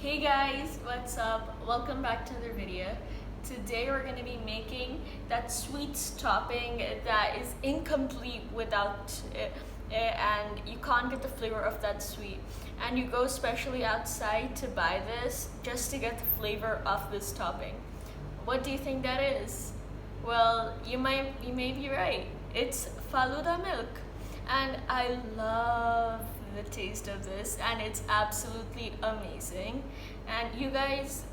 Hey guys, what's up? Welcome back to another video. Today we're going to be making that sweets topping that is incomplete without it, and you can't get the flavor of that sweet. And you go especially outside to buy this just to get the flavor of this topping. What do you think that is? Well, you may be right. It's Falooda milk. And I love the taste of this, and it's absolutely amazing. And you guys,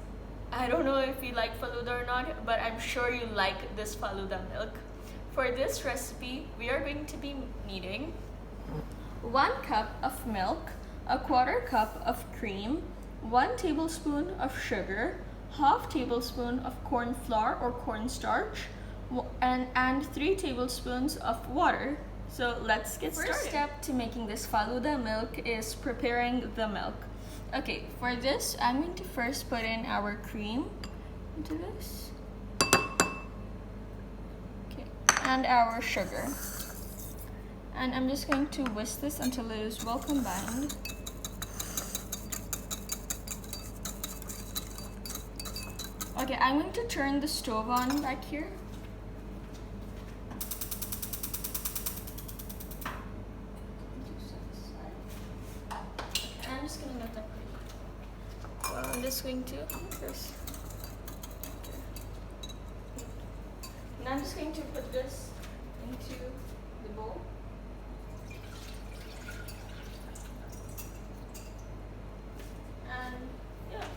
I don't know if you like Falooda or not, but I'm sure you like this Falooda milk. For this recipe, we are going to be needing 1 cup of milk, a 1/4 cup of cream, 1 tablespoon of sugar, 1/2 tablespoon of corn flour or cornstarch, and 3 tablespoons of water. So let's get started. First step to making this Falooda milk is preparing the milk. Okay, for this, I'm going to first put in our cream into this. Okay, and our sugar. And I'm just going to whisk this until it is well combined. Okay, I'm going to turn the stove on back here. I'm just gonna let that cook. Well, I'm just going to first. And I'm just going to put this into the bowl. And yeah,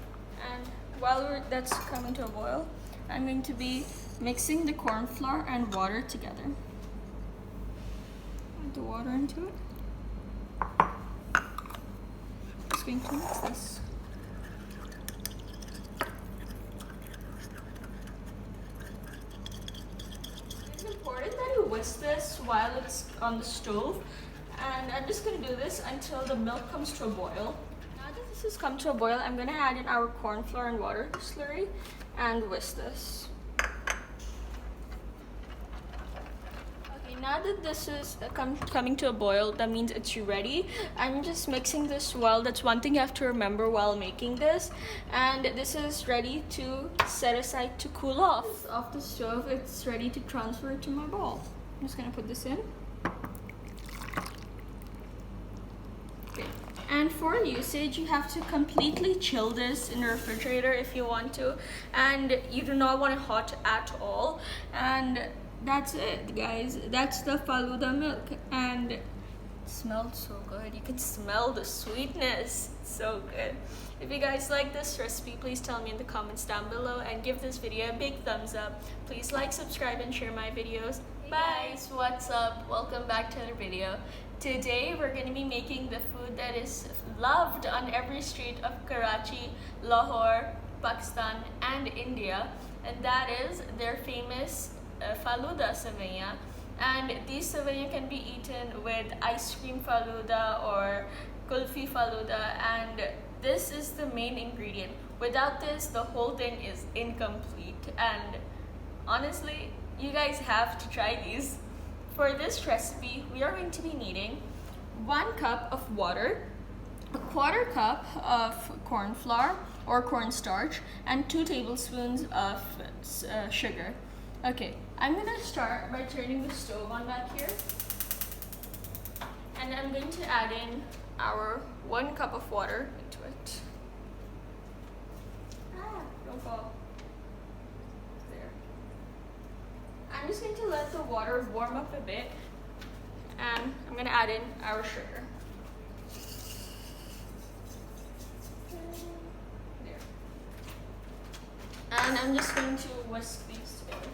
and while that's coming to a boil, I'm going to be mixing the corn flour and water together. Add the water into it. Going to mix this. It's important that you whisk this while it's on the stove, and I'm just going to do this until the milk comes to a boil. Now that this has come to a boil, I'm going to add in our corn flour and water slurry and whisk this. Now that this is coming to a boil, that means it's ready. I'm just mixing this well. That's one thing you have to remember while making this. And this is ready to set aside to cool off. Off the stove, it's ready to transfer to my bowl. I'm just gonna put this in. Okay. And for usage, you have to completely chill this in the refrigerator if you want to. And you do not want it hot at all. And that's it, guys. That's the Falooda milk, and it smelled so good. You can smell the sweetness. It's so good. If you guys like this recipe, please tell me in the comments down below and give this video a big thumbs up. Please like, subscribe, and share my videos. Hey guys, what's up? Welcome back to another video. Today we're going to be making the food that is loved on every street of Karachi, Lahore, Pakistan, and India, and that is their famous Falooda savaiya. And these savaiya can be eaten with ice cream Falooda or kulfi Falooda, and this is the main ingredient. Without this, the whole thing is incomplete, and honestly, you guys have to try these. For this recipe, we are going to be needing 1 cup of water, a 1/4 cup of corn flour or cornstarch, and 2 tablespoons of sugar. Okay, I'm gonna start by turning the stove on back here, and I'm going to add in our 1 cup of water into it. Don't fall. There. I'm just going to let the water warm up a bit, and I'm gonna add in our sugar. There. And I'm just going to whisk these together.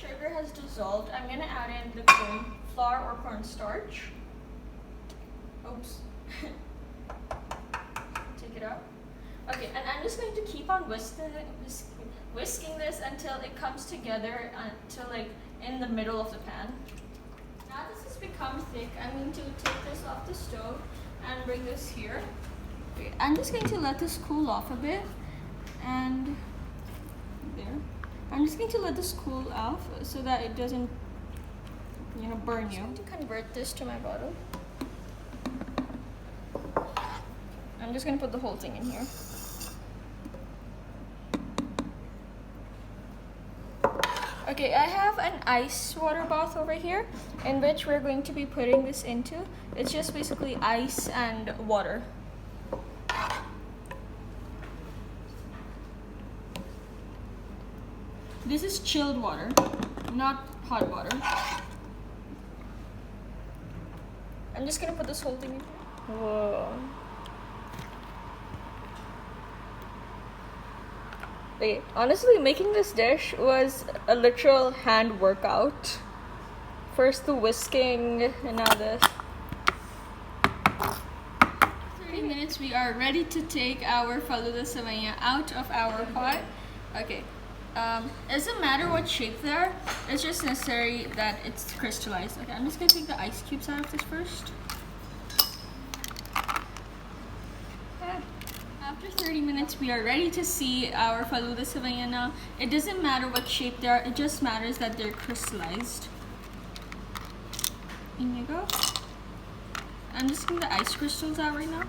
Sugar has dissolved. I'm gonna add in the corn flour or cornstarch. Oops. Take it out. Okay, and I'm just going to keep on whisking this until it comes together, until like in the middle of the pan. Now this has become thick. I'm going to take this off the stove and bring this here. Okay, I'm just going to let this cool off a bit, and there. I'm just going to let this cool off so that it doesn't, burn you. I'm going to convert this to my bottle. I'm just gonna put the whole thing in here. Okay, I have an ice water bath over here in which we're going to be putting this into. It's just basically ice and water. This is chilled water, not hot water. I'm just gonna put this whole thing in. Whoa. Okay, honestly, making this dish was a literal hand workout. First the whisking, and now this. 30 minutes, we are ready to take our Falooda Savanya out of our pot. Okay, it doesn't matter what shape they are, it's just necessary that it's crystallized. Okay, I'm just gonna take the ice cubes out of this first. After 30 minutes, we are ready to see our Falooda Savanya now. It doesn't matter what shape they are, it just matters that they're crystallized. In you go. I'm just getting the ice crystals out right now.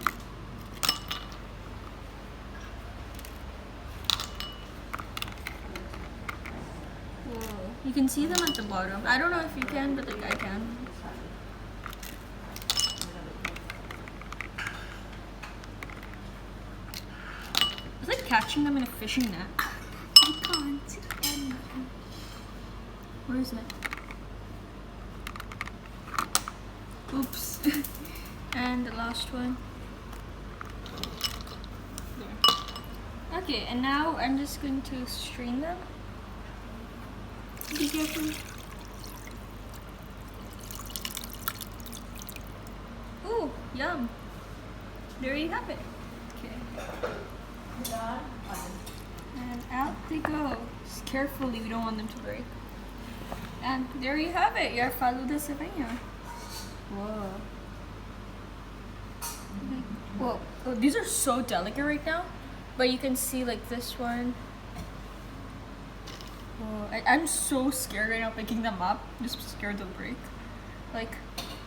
Whoa. You can see them at the bottom. I don't know if you can, but like I can. It's like catching them in a fishing net. I can't. Where is it? Oops. And the last one. There. Okay, and now I'm just going to strain them. Be careful. Ooh, yum. There you have it. Okay. And out they go. Just carefully, we don't want them to break. And there you have it, your Falooda Savanya. Whoa. Whoa. Oh, these are so delicate right now. But you can see like this one. Whoa. I'm so scared right now picking them up. I'm just scared they'll break. Like,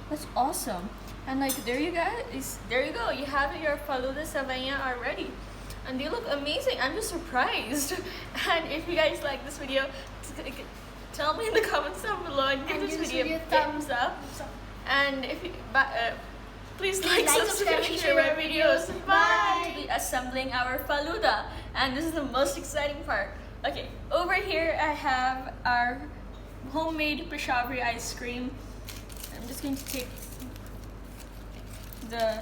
that's awesome. And like, there you guys. There you go. You have your Falooda Savanya already. And they look amazing. I'm just surprised. And if you guys like this video, tell me in the comments down below and give this video a thumbs up. And if you, please like, subscribe, and share my videos. Bye! To be assembling our Falooda. And this is the most exciting part. Okay, over here I have our homemade Peshawari ice cream. I'm just going to take the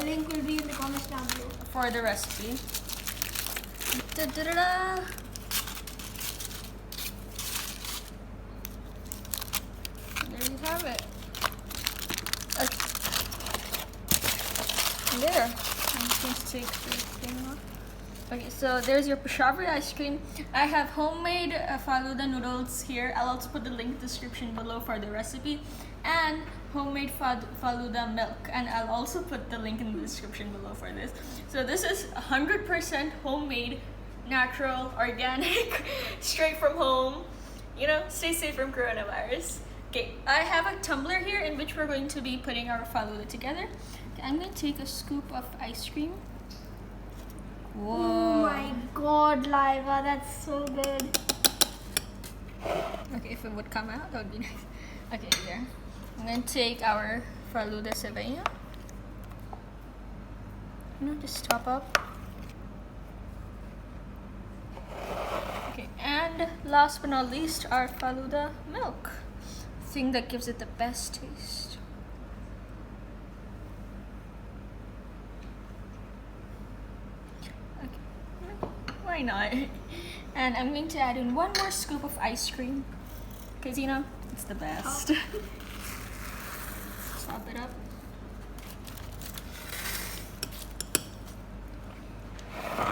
link will be in the comments down below for the recipe. Da-da-da-da. There you have it. There. I'm just going to take the thing off. Okay, so there's your Peshawari ice cream. I have homemade Falooda noodles here. I'll also put the link in the description below for the recipe. And homemade Falooda milk. And I'll also put the link in the description below for this. So this is 100% homemade, natural, organic, straight from home. You know, stay safe from coronavirus. Okay, I have a tumbler here in which we're going to be putting our Falooda together. Okay, I'm going to take a scoop of ice cream. Whoa. Oh my god, Liva, that's so good. Okay, if it would come out, that would be nice. Okay, there. I'm going to take our Falooda Savanya. Just top up. Okay, and last but not least, our Falooda milk. Thing that gives it the best taste. Okay, why not? And I'm going to add in one more scoop of ice cream because you know it's the best. Top it up.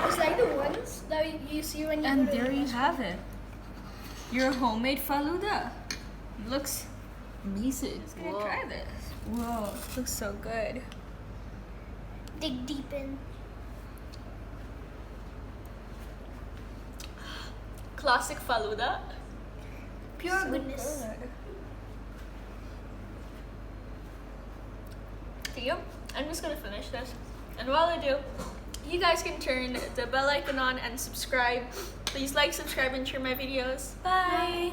It's like the ones that you see when you And go to there the you restaurant. have it. Your homemade Falooda. Looks amazing. Just gonna try this. Whoa, it looks so good. Dig deep in. Classic Falooda. Pure So goodness. good. Thank you. I'm just gonna finish this. And while I do, you guys can turn the bell icon on and subscribe. Please like, subscribe, and share my videos. Bye!